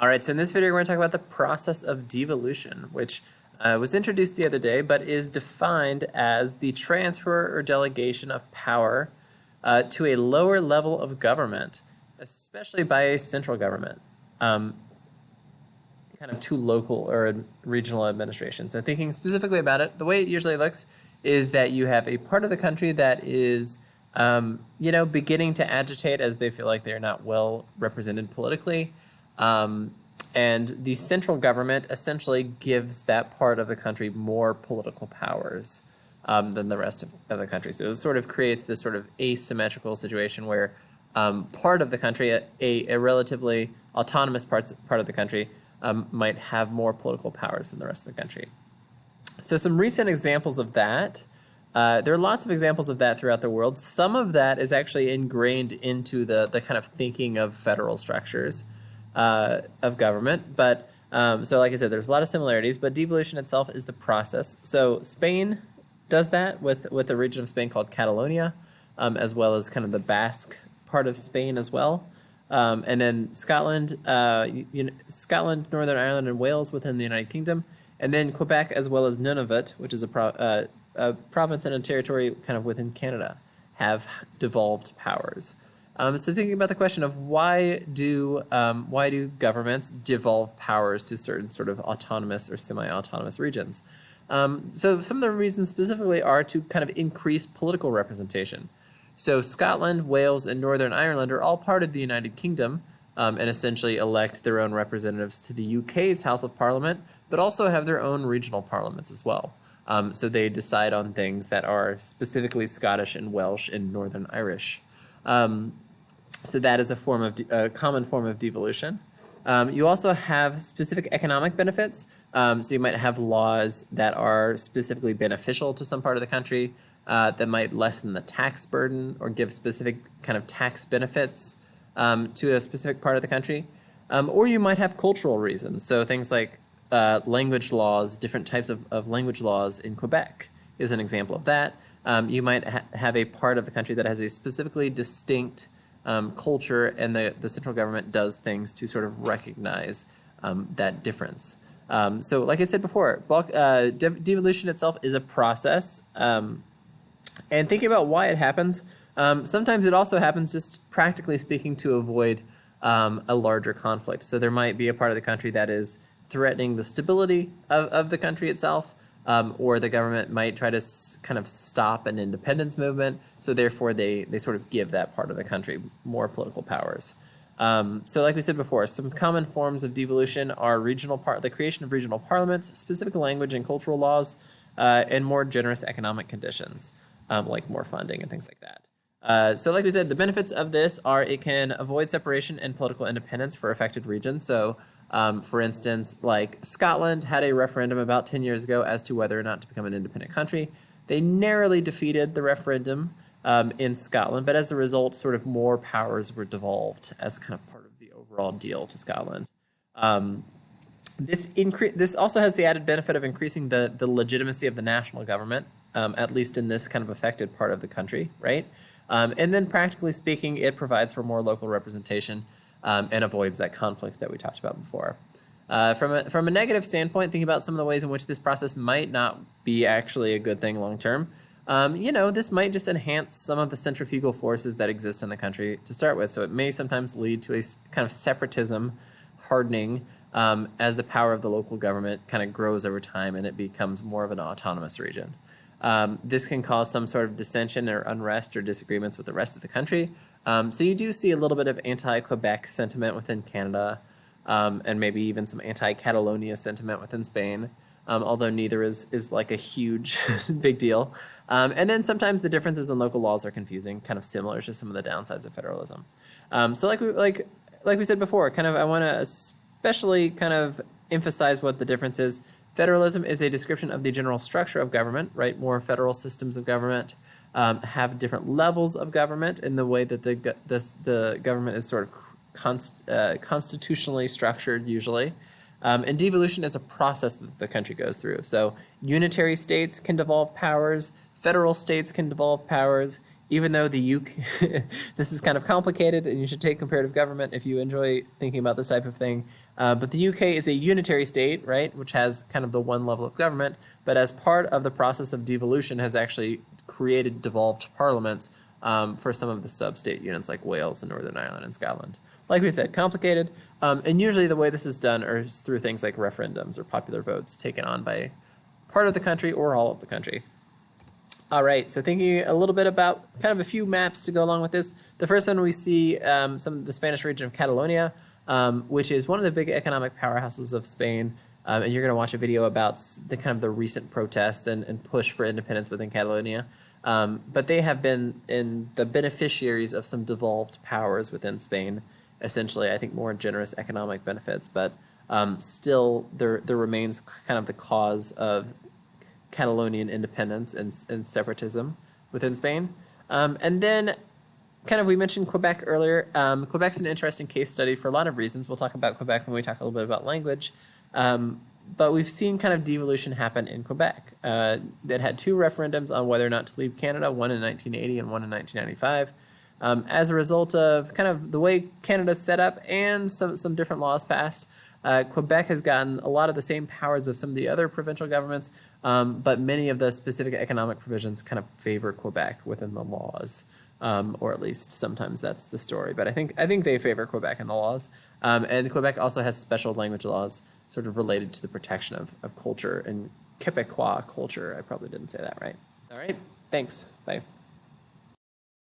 All right, so in this video, we're going to talk about the process of devolution, which was introduced the other day, but is defined as the transfer or delegation of power to a lower level of government, especially by a central government, kind of to local or regional administration. So thinking specifically about it, the way it usually looks is that you have a part of the country that is beginning to agitate as they feel like they're not well represented politically. And the central government essentially gives that part of the country more political powers than the rest of the country. So it sort of creates this sort of asymmetrical situation where part of the country, a relatively autonomous part of the country, might have more political powers than the rest of the country. So some recent examples of that, there are lots of examples of that throughout the world. Some of that is actually ingrained into the kind of thinking of federal structures of government. But so like I said, there's a lot of similarities, but devolution itself is the process. So Spain does that with a region of Spain called Catalonia, as well as kind of the Basque part of Spain as well. And then Scotland, Scotland, Northern Ireland, and Wales within the United Kingdom. And then Quebec, as well as Nunavut, which is a province and a territory kind of within Canada, have devolved powers. So thinking about the question of why do governments devolve powers to certain sort of autonomous or semi-autonomous regions? So some of the reasons specifically are to kind of increase political representation. So Scotland, Wales, and Northern Ireland are all part of the United Kingdom and essentially elect their own representatives to the UK's House of Parliament, but also have their own regional parliaments as well. So they decide on things that are specifically Scottish and Welsh and Northern Irish. So that is a common form of devolution. You also have specific economic benefits. So you might have laws that are specifically beneficial to some part of the country that might lessen the tax burden or give specific kind of tax benefits to a specific part of the country. Or you might have cultural reasons. So things like language laws, different types of language laws in Quebec is an example of that. You might have a part of the country that has a specifically distinct culture, and the central government does things to sort of recognize that difference. So like I said before, devolution itself is a process. And thinking about why it happens, sometimes it also happens just practically speaking to avoid a larger conflict. So there might be a part of the country that is threatening the stability of the country itself, or the government might try to kind of stop an independence movement, so therefore they sort of give that part of the country more political powers. So like we said before, some common forms of devolution are the creation of regional parliaments, specific language and cultural laws, and more generous economic conditions, like more funding and things like that. So like we said, the benefits of this are it can avoid separation and political independence for affected regions. So for instance, like Scotland had a referendum about 10 years ago as to whether or not to become an independent country. They narrowly defeated the referendum in Scotland, but as a result, sort of more powers were devolved as kind of part of the overall deal to Scotland. This also has the added benefit of increasing the legitimacy of the national government, at least in this kind of affected part of the country, right? And then practically speaking, it provides for more local representation and avoids that conflict that we talked about before. From a negative standpoint, thinking about some of the ways in which this process might not be actually a good thing long term, this might just enhance some of the centrifugal forces that exist in the country to start with. So it may sometimes lead to a kind of separatism, hardening, as the power of the local government kind of grows over time and it becomes more of an autonomous region. This can cause some sort of dissension or unrest or disagreements with the rest of the country. So you do see a little bit of anti-Quebec sentiment within Canada, and maybe even some anti-Catalonia sentiment within Spain, although neither is like a huge big deal. And then sometimes the differences in local laws are confusing, kind of similar to some of the downsides of federalism. So like we said before, kind of I want to especially kind of emphasize what the difference is. Federalism is a description of the general structure of government, right? More federal systems of government have different levels of government in the way that the government is sort of constitutionally structured usually. And devolution is a process that the country goes through. So unitary states can devolve powers, federal states can devolve powers, even though the UK, this is kind of complicated, and you should take comparative government if you enjoy thinking about this type of thing. But the UK is a unitary state, right, which has kind of the one level of government, but as part of the process of devolution has actually created devolved parliaments for some of the sub-state units like Wales and Northern Ireland and Scotland. Like we said, complicated, and usually the way this is done is through things like referendums or popular votes taken on by part of the country or all of the country. All right, so thinking a little bit about kind of a few maps to go along with this. The first one we see some of the Spanish region of Catalonia, which is one of the big economic powerhouses of Spain. And you're going to watch a video about the kind of the recent protests and push for independence within Catalonia. But they have been the beneficiaries of some devolved powers within Spain. Essentially, I think more generous economic benefits, but still there remains kind of the cause of Catalonian independence and separatism within Spain. And then kind of we mentioned Quebec earlier. Quebec's an interesting case study for a lot of reasons. We'll talk about Quebec when we talk a little bit about language. But we've seen kind of devolution happen in Quebec. That had two referendums on whether or not to leave Canada, one in 1980 and one in 1995. As a result of kind of the way Canada's set up and some different laws passed, Quebec has gotten a lot of the same powers of some of the other provincial governments, but many of the specific economic provisions kind of favor Quebec within the laws, or at least sometimes that's the story. But I think they favor Quebec in the laws, and Quebec also has special language laws sort of related to the protection of culture and Quebecois culture. I probably didn't say that right. All right, thanks. Bye.